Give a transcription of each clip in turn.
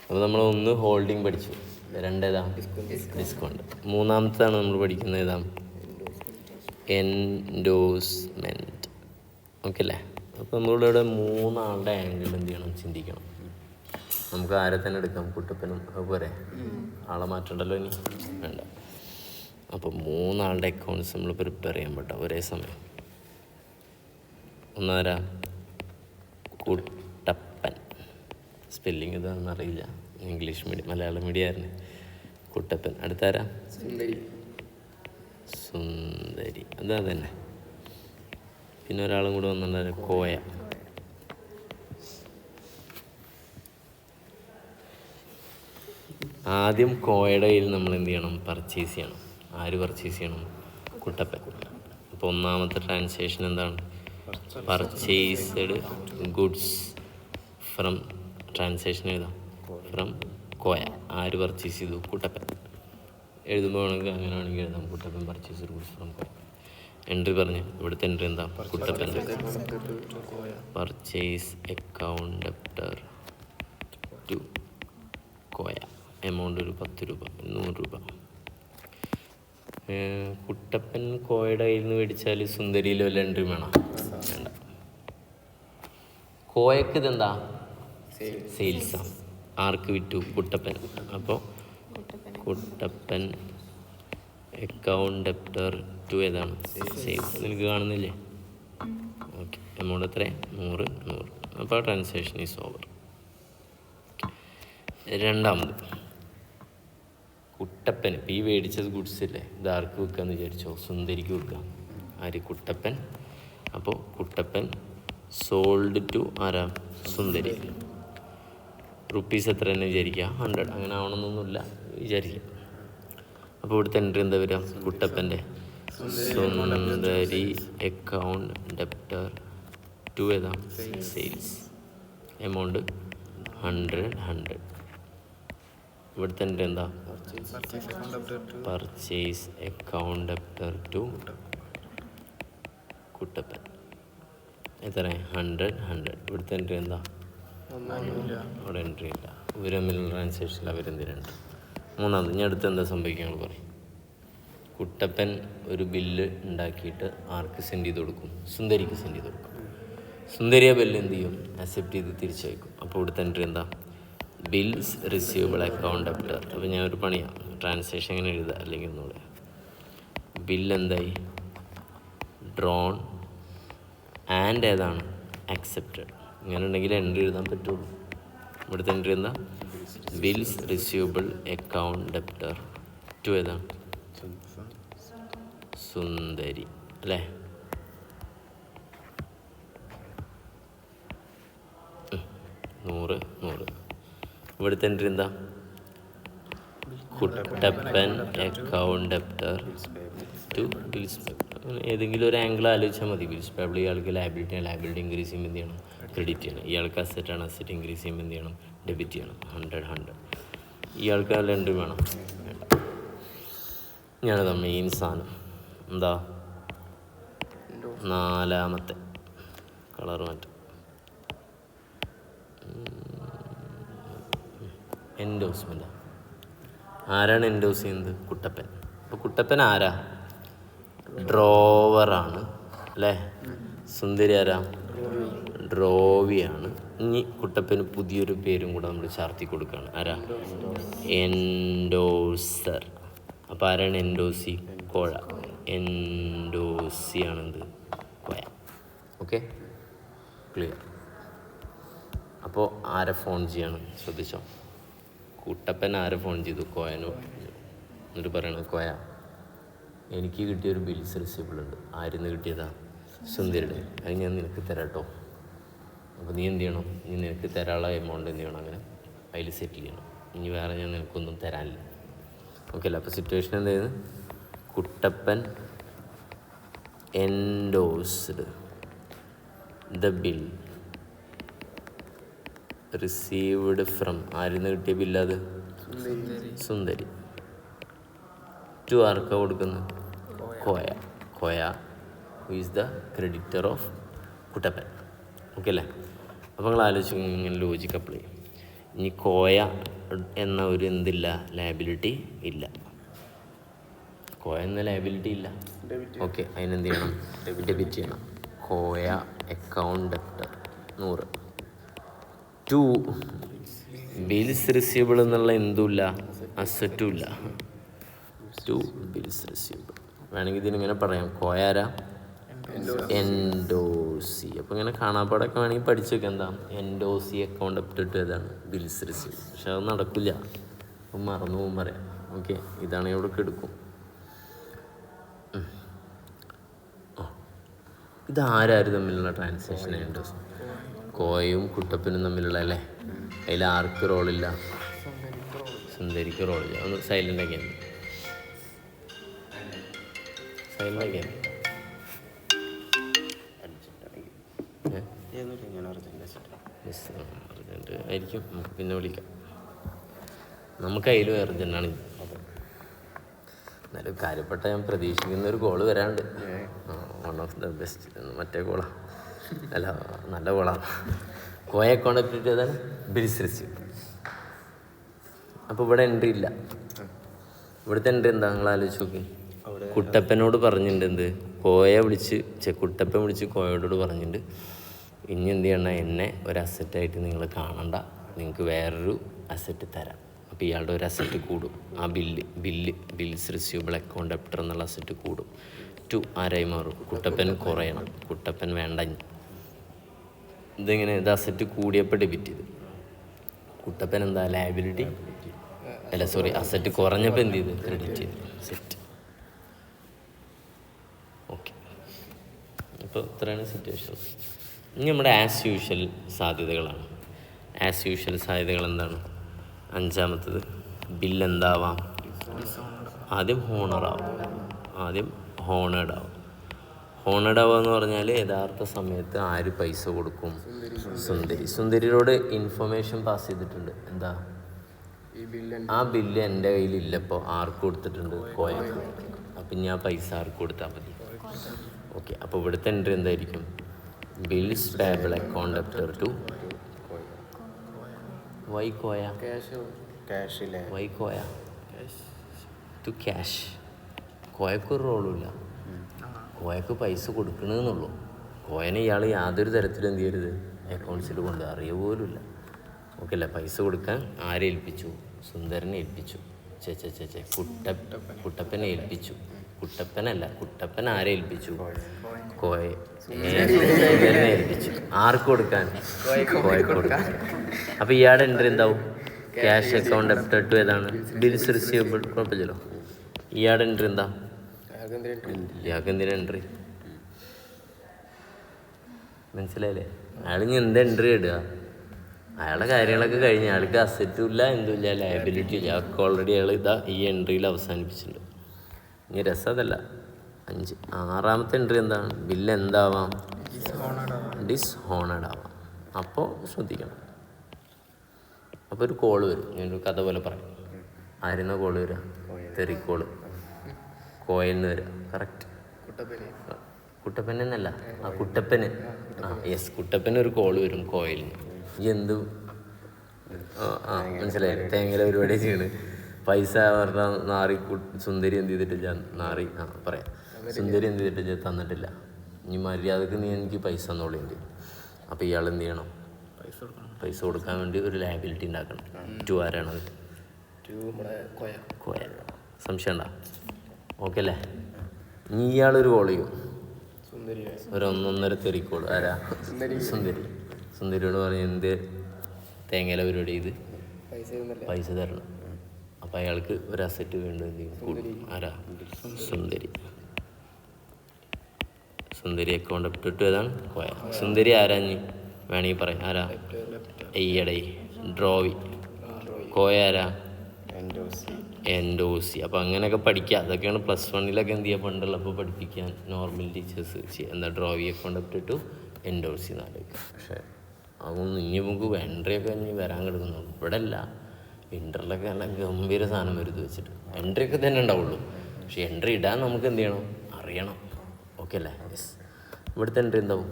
അപ്പോൾ നമ്മൾ ഒന്ന് ഹോൾഡിങ് പഠിച്ചു, രണ്ടേതാ ഡിസ്കൗണ്ട്. മൂന്നാമത്താണ് നമ്മൾ പഠിക്കുന്നത് ഏതാ എൻഡോസ്മെൻറ്റ്. ഓക്കെ അല്ലേ? അപ്പോൾ നമ്മളിവിടെ മൂന്നാളുടെ ആംഗിൾ എന്ത് ചെയ്യണം, ചിന്തിക്കണം. നമുക്ക് ആരെ തന്നെ എടുക്കാം, കുട്ടപ്പനും അതുപോലെ ആളെ മാറ്റണ്ടല്ലോ ഇനി വേണ്ട. അപ്പോൾ മൂന്നാളുടെ അക്കൗണ്ട്സ് നമ്മൾ പ്രിപ്പയർ ചെയ്യാൻ പറ്റാം ഒരേ സമയം. ഒന്നാരാ കുട്ടപ്പൻ, സ്പെല്ലിങ് ഇതാണെന്ന് അറിയില്ല, ഇംഗ്ലീഷ് മീഡിയം മലയാളം മീഡിയം ആയിരുന്നു കുട്ടപ്പൻ. അടുത്താരാ സുന്ദരി, അതാ തന്നെ. പിന്നെ ഒരാളും കൂടെ വന്നിട്ടുണ്ടായിരുന്നു കോയ. ആദ്യം കോയയുടെ കയ്യിൽ നമ്മൾ എന്ത് ചെയ്യണം, പർച്ചേസ് ചെയ്യണം. ആര് പർച്ചേസ് ചെയ്യണം, കുട്ടപ്പൻ. അപ്പോൾ ഒന്നാമത്തെ ട്രാൻസാക്ഷൻ എന്താണ്, പർച്ചേസ്ഡ് ഗുഡ്സ് ഫ്രം, ട്രാൻസാക്ഷൻ എഴുതാം ഫ്രം കോയ. ആര് പർച്ചേസ് ചെയ്തു, കുട്ടപ്പൻ. എഴുതുമ്പോൾ വേണമെങ്കിൽ അങ്ങനെ വേണമെങ്കിൽ എഴുതാം, Kuttappan purchased goods from Koya. Entry പറഞ്ഞ് ഇവിടുത്തെ എൻട്രി എന്താ, Kuttappan purchase account debtor to Koya. Amount ഒരു 10 രൂപ, 100 രൂപ. കുട്ടപ്പൻ കോയയുടെ കയ്യിൽ നിന്ന് മേടിച്ചാൽ സുന്ദരിയിൽ വല്ല എൻട്രി വേണം, വേണ്ട. കോയക്ക് ഇതെന്താ, സെയിൽസാണ്. ആർക്ക് വിറ്റു, കുട്ടപ്പൻ. അപ്പോൾ കുട്ടപ്പൻ അക്കൗണ്ട് ഡെപ്റ്റർ ടു ഏതാണ്, സെയിൽസ്. നിനക്ക് കാണുന്നില്ലേ? ഓക്കെ. എമൗണ്ട് എത്ര, 100. അപ്പോൾ ട്രാൻസാക്ഷൻ ഈസ് ഓവർ. രണ്ടാമത് കുട്ടപ്പൻ, ഇപ്പോൾ ഈ മേടിച്ചത് ഗുഡ്സ് ഇല്ലേ, ഇത് ആർക്ക് വിൽക്കാമെന്ന് വിചാരിച്ചോ, സുന്ദരിക്ക് വിൽക്കാം. ആര്, കുട്ടപ്പൻ. അപ്പോൾ കുട്ടപ്പൻ സോൾഡ് ടു ആരാ, സുന്ദരി. റുപ്പീസ് എത്ര തന്നെ വിചാരിക്കുക, 100. അങ്ങനെ ആവണമെന്നൊന്നുമില്ല, വിചാരിക്കുക. അപ്പോൾ ഇവിടുത്തെ എൻട്രി എന്താ വരിക, കുട്ടപ്പൻ്റെ സുന്ദരി അക്കൗണ്ട് ഡെപ്റ്റർ ടു ഏതാ, സെയിൽസ്. എമൗണ്ട് 100. ഇവിടുത്തെ എൻട്രി എന്താ, purchase account debtor to Kuttappan. എത്ര, 100. ഇവിടുത്തെ എൻട്രി എന്താ, അവിടെ എൻട്രി ഇല്ല. ഇവർ തമ്മിലുള്ള ട്രാൻസാക്ഷനിൽ അവരെന്തിനുണ്ട്. മൂന്നാമത് ഇനി അടുത്ത് എന്താ സംഭവിക്കുക, ഞങ്ങൾ പറയും. കുട്ടപ്പൻ ഒരു ബില്ല് ഉണ്ടാക്കിയിട്ട് ആർക്ക് സെൻഡ് ചെയ്ത് കൊടുക്കും, സുന്ദരിക്ക് സെൻഡ് ചെയ്ത് കൊടുക്കും. സുന്ദരി ആ ബില്ല് എന്ത് ചെയ്യും, അക്സെപ്റ്റ് ചെയ്ത് തിരിച്ചയക്കും. അപ്പോൾ ഇവിടുത്തെ എൻട്രി എന്താ, ബിൽസ് റിസീവബിൾ അക്കൗണ്ട് ഡെപ്റ്റർ. അപ്പോൾ ഞാനൊരു പണിയാണ്, ട്രാൻസാക്ഷൻ എങ്ങനെ എഴുതുക, അല്ലെങ്കിൽ ഒന്നുകൂടെ. ബില്ല് എന്തായി, ഡ്രോൺ ആൻഡ് ഏതാണ്, അക്സെപ്റ്റഡ്. ഇങ്ങനെ ഉണ്ടെങ്കിൽ എൻട്രി എഴുതാൻ പറ്റുള്ളൂ. ഇവിടുത്തെ എൻട്രി എന്താ, bills receivable account debtor to ഏതാണ്, സുന്ദരി അല്ലേ. നൂറ്. ഇവിടുത്തെ എൻട്രി എന്താ, Kuttappan account debtor to bills. ഏതെങ്കിലും ഒരു ആംഗിൾ ആലോചിച്ചാൽ മതി. ബിൽസ് പേബിൾ ഇയാൾക്ക് ലയബിലിറ്റി ഇൻക്രീസ് ചെയ്യുമ്പോൾ എന്ത് ചെയ്യണം, ക്രെഡിറ്റ് ചെയ്യണം. ഇയാൾക്ക് അസറ്റാണ്, അസറ്റ് ഇൻക്രീസ് ചെയ്യുമ്പോൾ എന്ത് ചെയ്യണം, ഡെബിറ്റ് ചെയ്യണം. 100. ഇയാൾക്ക് നല്ല എൻട്രി വേണം, വേണ്ട. ഞാനതാ മെയിൻ സാധനം എന്താ, നാലാമത്തെ കളർ മാറ്റം, എൻഡോസ്മെൻ്റ്. ആരാണ് എൻഡോസ് ചെയ്യുന്നത്, കുട്ടപ്പൻ. അപ്പോൾ കുട്ടപ്പൻ ആരാ, ഡ്രോവറാണ് അല്ലേ. സുന്ദരി ആരാ, ഡ്രോവിയാണ്. ഇനി കുട്ടപ്പന് പുതിയൊരു പേരും കൂടെ നമ്മൾ ചാർത്തി കൊടുക്കുകയാണ്. ആരാ, എൻഡോസർ. അപ്പോൾ ആരാണ് എൻഡോസി, കോഴ. എൻഡോസി ആണെന്ത്, കോയ. Okay, clear. അപ്പോൾ ആരെ ഫോൺ ചെയ്യണം ശ്രദ്ധിച്ചോ. കുട്ടപ്പൻ ആരെ ഫോൺ ചെയ്തു, കോയനോ. എന്നിട്ട് പറയണത്, കോയ എനിക്ക് കിട്ടിയൊരു ബിൽസ് റിസീവബിൾ ഉണ്ട്. ആരിന്ന് കിട്ടിയതാ, സുന്ദരിയുടെ. അത് ഞാൻ നിനക്ക് തരാം കേട്ടോ. അപ്പോൾ നീ എന്ത് ചെയ്യണം, നീ നിനക്ക് തരാനുള്ള എമൗണ്ട് എന്ത് ചെയ്യണം, അങ്ങനെ അതിൽ സെറ്റിൽ ചെയ്യണം. ഇനി വേറെ ഞാൻ നിനക്കൊന്നും തരാനില്ല. ഓക്കെ അല്ല. അപ്പോൾ സിറ്റുവേഷൻ എന്തായിരുന്നു, Kuttappan endorsed the bill received from, ആരിന്ന് കിട്ടിയ ബില്ലത്, സുന്ദരി. ടു ആർക്കാ കൊടുക്കുന്നത്, Koya who is the creditor of Kuttappan. Okay അല്ലേ. അപ്പോൾ നിങ്ങൾ ആലോചിച്ച് ഇങ്ങനെ ലോജിക്ക് അപ്ലൈ ചെയ്യും. ഇനി കോയ എന്ന ഒരു എന്തില്ല, ലയബിലിറ്റി ഇല്ല. കോയ എന്ന ലയബിലിറ്റി ഇല്ല. ഓക്കെ, അതിനെന്ത് ചെയ്യണം? ഡെബിറ്റ് ചെയ്യണം. Koya account debtor 100. 2 bills receivable എന്നുള്ള എന്തുമില്ല, അസറ്റും ഇല്ല. 2 ബിൽസ് റിസീവബിൾ. വേണമെങ്കിൽ ഇതിനിങ്ങനെ പറയാം, കോയാര എൻഡോസി. അപ്പോൾ ഇങ്ങനെ കാണാപ്പാടൊക്കെ വേണമെങ്കിൽ പഠിച്ചു വെക്കാം. എന്താ എൻഡോസി അക്കൗണ്ട് ഡെപ്റ്റർ ഏതാണ്, ബിൽസ് റിസീവ്. പക്ഷെ അത് നടക്കില്ല, അപ്പം മറന്നു പോകും പറയാം. ഓക്കെ, ഇതാണ് ഇവിടെ എടുക്കും. ഇതാരും തമ്മിലുള്ള ട്രാൻസാക്ഷൻ ഉണ്ട്, കോയയും കുട്ടപ്പനും തമ്മിലുള്ള അല്ലേ. അതിൽ ആർക്ക് റോളില്ല? സുന്ദരിക്ക് റോളില്ല. ഒന്ന് സൈലൻ്റ് ആക്കിയാണ്, സൈലൻ്റ് ആക്കിയാണ്. അർജൻറ്റ് ആയിരിക്കും, നമുക്ക് പിന്നെ വിളിക്കാം. നമുക്ക് അതിലും അർജൻറ്റാണ്. എന്നാലും കാര്യപ്പെട്ട ഞാൻ പ്രതീക്ഷിക്കുന്ന ഒരു ഗോള് വരാണ്ട്. One of the best. മറ്റേ ഗോളാണ്, അല്ല നല്ല ഗോളാണ്. കോയ അക്കൗണ്ട് അപ്ഡേറ്റ് ചെയ്താണ് ബിൽസ് റിസീവ്. അപ്പോൾ ഇവിടെ എൻട്രി ഇല്ല. ഇവിടുത്തെ എൻട്രി എന്താ നിങ്ങൾ ആലോചിച്ച് നോക്കി. കുട്ടപ്പനോട് പറഞ്ഞിട്ടുണ്ട് എന്ത്, കുട്ടപ്പൻ വിളിച്ച് കോയോടോട് പറഞ്ഞിട്ടുണ്ട്, ഇനി എന്ത് ചെയ്യണം, എന്നെ ഒരു അസറ്റായിട്ട് നിങ്ങൾ കാണണ്ട, നിങ്ങൾക്ക് വേറൊരു അസറ്റ് തരാം. അപ്പോൾ ഇയാളുടെ ഒരു അസറ്റ് കൂടും. ആ ബിൽസ് റിസീവബിൾ അക്കൗണ്ട് ഡെപ്റ്റർ എന്നുള്ള അസറ്റ് കൂടും. 2 ആരായി മാറും? കുട്ടപ്പൻ കുറയണം. കുട്ടപ്പൻ വേണ്ട. ഇതിങ്ങനെ ഇത് അസറ്റ് കൂടിയപ്പോൾ ഡെബിറ്റ് ചെയ്ത്, കുട്ടപ്പൻ എന്താ ലയബിലിറ്റി അല്ല സോറി അസറ്റ് കുറഞ്ഞപ്പോൾ എന്ത് ചെയ്ത് ക്രെഡിറ്റ് ചെയ്ത്. സെറ്റ്. ഓക്കെ, അപ്പോൾ ഇത്രയാണ് സിറ്റുവേഷൻ. ഇനി നമ്മുടെ ആസ് യൂഷ്വൽ സാധ്യതകളാണ്. ആസ് യൂഷ്വൽ സാധ്യതകൾ എന്താണ്? 5-മത്തത് ബില്ല് എന്താവാം? ആദ്യം ഹോണേഡ് ആവും. ഹോണേഡ് ആവുക എന്ന് പറഞ്ഞാൽ യഥാർത്ഥ സമയത്ത് ആര് പൈസ കൊടുക്കും? സുന്ദരിയോട് ഇൻഫർമേഷൻ പാസ് ചെയ്തിട്ടുണ്ട്. എന്താ? ആ ബില്ല് എൻ്റെ കയ്യിലില്ലപ്പോൾ ആർക്ക് കൊടുത്തിട്ടുണ്ട്? കോയക്ക്. അപ്പം ഞാൻ പൈസ ആർക്ക് കൊടുത്താൽ മതി? ഓക്കെ, അപ്പോൾ ഇവിടുത്തെ എൻട്രി എന്തായിരിക്കും? Bills payable account debtor to വൈ കോയ ടു ക്യാഷ്. കോയക്കൊരു റോളുമില്ല, കോയക്ക് പൈസ കൊടുക്കണമെന്നുള്ളൂ. കോയനെ ഇയാൾ യാതൊരു തരത്തിലും എന്ത് ചെയ്യരുത്, അക്കൗണ്ട്സിൽ കൊണ്ട് അറിയ പോലുമില്ല. ഓക്കെ അല്ലേ? പൈസ കൊടുക്കാൻ ആരെ ഏൽപ്പിച്ചു? സുന്ദരനെ ഏൽപ്പിച്ചു. കുട്ടപ്പനെ ഏൽപ്പിച്ചു. കുട്ടപ്പൻ ആരെ ഏൽപ്പിച്ചു? സുന്ദരനെ ഏൽപ്പിച്ചു. ആർക്ക് കൊടുക്കാൻ? കോയക്ക് കൊടുക്കാൻ. അപ്പോൾ ഇയാളുടെ എൻട്രി എന്താവും? ക്യാഷ് അക്കൗണ്ട് ഡെപ്റ്റർ ടു ഏതാണ്? Bills receivable. കുഴപ്പമില്ലല്ലോ. ഇയാളുടെ എൻട്രി എന്താ? ഇയാൾക്ക് എന്തിനാ എൻട്രി? മനസ്സിലായില്ലേ? അയാൾ ഇനി എന്ത് എൻട്രി ഇടുക? അയാളുടെ കാര്യങ്ങളൊക്കെ കഴിഞ്ഞ് അയാൾക്ക് അസറ്റും ഇല്ല, എന്തുമില്ല, ലയബിലിറ്റി ഇല്ല. അയാൾക്ക് ഓൾറെഡി അയാൾ ഈ എൻട്രിയിൽ അവസാനിപ്പിച്ചിട്ടുണ്ട്. ഇനി രസം അതല്ല. 6-മത്തെ എൻട്രി എന്താണ്? ബില്ല് എന്താവാം? ഡിസ്ഹോണേഡ് ആവാം. അപ്പോൾ ശ്രദ്ധിക്കണം. അപ്പോൾ ഒരു കോള് വരും. ഞാനൊരു കഥ പോലെ പറയാം. ആരുന്ന കോള് വരിക? തെറിക്കോള്. കോയെന്ന് വരിക. കറക്റ്റ്. കുട്ടപ്പനല്ല, കുട്ടപ്പന്. കുട്ടപ്പന് ഒരു കോള് വരും കോയിലിന്. എന്ത് മനസ്സിലായി? തേങ്ങല പരിപാടി ചെയ്യണ്. പൈസ പറഞ്ഞാൽ നാറി സുന്ദരി എന്ത് ചെയ്തിട്ടില്ല? പറയാം. സുന്ദരി എന്ത് ചെയ്തിട്ടില്ല? തന്നിട്ടില്ല. ഇനി മര്യാദക്ക് നീ എനിക്ക് പൈസ തന്നോളിണ്ട്. അപ്പോൾ ഇയാൾ എന്ത് ചെയ്യണം? പൈസ കൊടുക്കാൻ വേണ്ടി ഒരു ലയബിലിറ്റി ഉണ്ടാക്കണം. 2 ആരാണത്? കോയ. സംശയം ഉണ്ടോ? ഓക്കെ അല്ലേ? ഇനി ഇയാളൊരു കോൾ ചെയ്യും, ഒരു 1.5 തെറിക്കോള്. ആരാ? സുന്ദരിയോട് പറഞ്ഞ് എന്ത് തേങ്ങല പരിപാടി ചെയ്ത് പൈസ തരണം. അപ്പം അയാൾക്ക് ഒരു അസറ്റ് വീണ്ടും എന്ത് ചെയ്യും? ആരാ? സുന്ദരി അക്കൗണ്ട് അപ്ഡേറ്റ് ഏതാണ്? കോയ. സുന്ദരി ആരാഞ്ഞ് വേണമെങ്കിൽ പറയാം. ആരാ? ഡ്രോവി. കോയ ആരാ? എൻഡോസി. അപ്പോൾ അങ്ങനെയൊക്കെ പഠിക്കുക. അതൊക്കെയാണ് +1 എന്ത് ചെയ്യുക, പണ്ടുള്ളപ്പോൾ പഠിപ്പിക്കാൻ നോർമൽ ടീച്ചേഴ്സ് എന്താ ഡ്രോവി അക്കൗണ്ട് അപ്ഡേറ്റ് ടു എൻഡോസി എന്നാലോചിക്കുക. പക്ഷേ അതൊന്നും ഇനി നമുക്ക് എൻട്രിയൊക്കെ ഇനി വരാൻ കിടക്കുന്നുള്ളൂ. ഇവിടെ അല്ല, ഇൻ്ററിലൊക്കെ നല്ല ഗംഭീര സാധനം വരുത് വെച്ചിട്ട് എൻട്രിയൊക്കെ തന്നെ ഉണ്ടാവുള്ളൂ. പക്ഷേ എൻട്രി ഇടാൻ നമുക്ക് എന്ത് ചെയ്യണം? അറിയണം. ഓക്കെ അല്ലേ? യെസ്. ഇവിടുത്തെ എൻട്രി എന്താവും?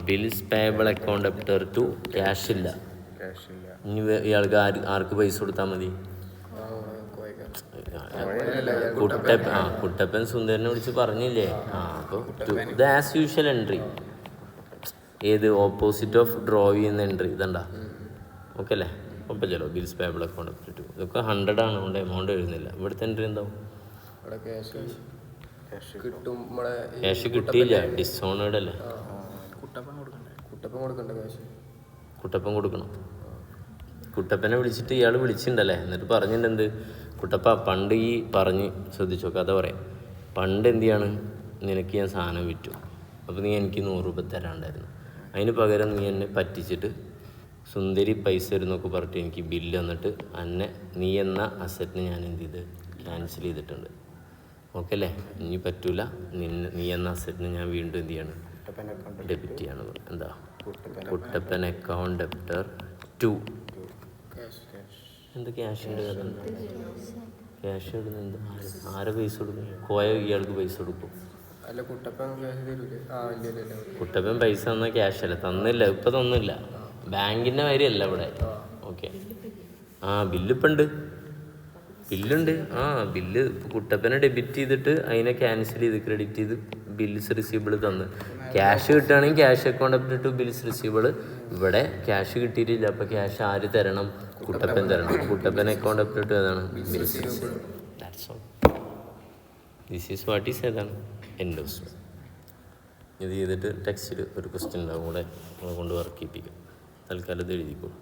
Bills payable account debtor to cash ഇല്ല, ഇനി ഇയാൾക്ക് ആർക്ക് പൈസ കൊടുത്താൽ മതി? കുട്ടപ്പൻ സുന്ദരനെ വിളിച്ച് പറഞ്ഞില്ലേ? അപ്പോൾ ഇത് ആസ് യൂഷ്വൽ എൻട്രി. ഏത് ഓപ്പോസിറ്റ് ഓഫ് ഡ്രോ ചെയ്യുന്ന എൻട്രി ഇതണ്ട. ഓക്കെ അല്ലേ? കുഴപ്പമില്ലല്ലോ. ബിൽസ് പേബിൾ അക്കൗണ്ട് അപ്പ് ഇതൊക്കെ 100 ആണ്. അതുകൊണ്ട് എമൗണ്ട് എഴുതുന്നില്ല. ഇവിടുത്തെ എൻട്രി എന്താവും? ക്യാഷ് കിട്ടിയില്ല, ഡിസോണേഡ് അല്ലേ? കുട്ടപ്പൻ കൊടുക്കണം. കുട്ടപ്പനെ വിളിച്ചിട്ട് ഇയാൾ വിളിച്ചിട്ടുണ്ടല്ലേ? എന്നിട്ട് പറഞ്ഞിട്ടുണ്ട് എന്ത്? കുട്ടപ്പ പണ്ട് ഈ പറഞ്ഞ് ശ്രദ്ധിച്ചോ, കഥ പറയാം. പണ്ട് എന്ത് ചെയ്യാണ്, നിനക്ക് ഞാൻ സാധനം വിറ്റു, അപ്പോൾ നീ എനിക്ക് 100 രൂപ തരാണ്ടായിരുന്നു. അതിന് പകരം നീ എന്നെ പറ്റിച്ചിട്ട് സുന്ദരി പൈസ തരുന്നൊക്കെ പറഞ്ഞിട്ട് എനിക്ക് ബില്ല് തന്നിട്ട് നീ എന്ന അസറ്റിന് ഞാൻ എന്ത് ചെയ്ത് ക്യാൻസൽ ചെയ്തിട്ടുണ്ട്. ഓക്കെ അല്ലേ? ഇനി പറ്റൂല. നീ എന്ന അസറ്റിന് ഞാൻ വീണ്ടും എന്ത് ചെയ്യാണ്, ഡെബിറ്റ് ചെയ്യാണ്. എന്താ? Kuttappan account debtor 2. എന്ത് ക്യാഷിൻ്റെ കഥ? ക്യാഷ് ഇടുന്ന എന്ത്? ആരെ പൈസ കൊടുക്കും? കോയ ഇയാൾക്ക് പൈസ കൊടുക്കും. കുട്ടപ്പൻ പൈസ തന്നാൽ ക്യാഷ് അല്ല, തന്നില്ല. ഇപ്പം തന്നില്ല. ബാങ്കിൻ്റെ കാര്യമല്ല ഇവിടെ. ഓക്കെ. ബില്ലിപ്പം ഉണ്ട്, ബില്ലുണ്ട്. ബില്ല് കുട്ടപ്പനെ ഡെബിറ്റ് ചെയ്തിട്ട് അതിനെ ക്യാൻസൽ ചെയ്ത് ക്രെഡിറ്റ് ചെയ്ത് ബിൽസ് റിസീവബിൾ തന്ന്. ക്യാഷ് കിട്ടുകയാണെങ്കിൽ cash account up to bills receivable. ഇവിടെ ക്യാഷ് കിട്ടിയിട്ടില്ല. അപ്പോൾ ക്യാഷ് ആര് തരണം? കുട്ടപ്പൻ തരണം. കുട്ടപ്പൻ അക്കൗണ്ട് അപ്പ് ടു ഏതാണ്? Bills receivable. That's all. This is what is ഏതാണ്? End of story. ഇത് ചെയ്തിട്ട് ടെക്സ്റ്റിൽ ഒരു ക്വസ്റ്റ്യൻ ഉണ്ടാവും കൂടെ, നമ്മളെ കൊണ്ട് വർക്ക് ചെയ്യിപ്പിക്കും. തൽക്കാലം ഇത് എഴുതിക്കോളൂ.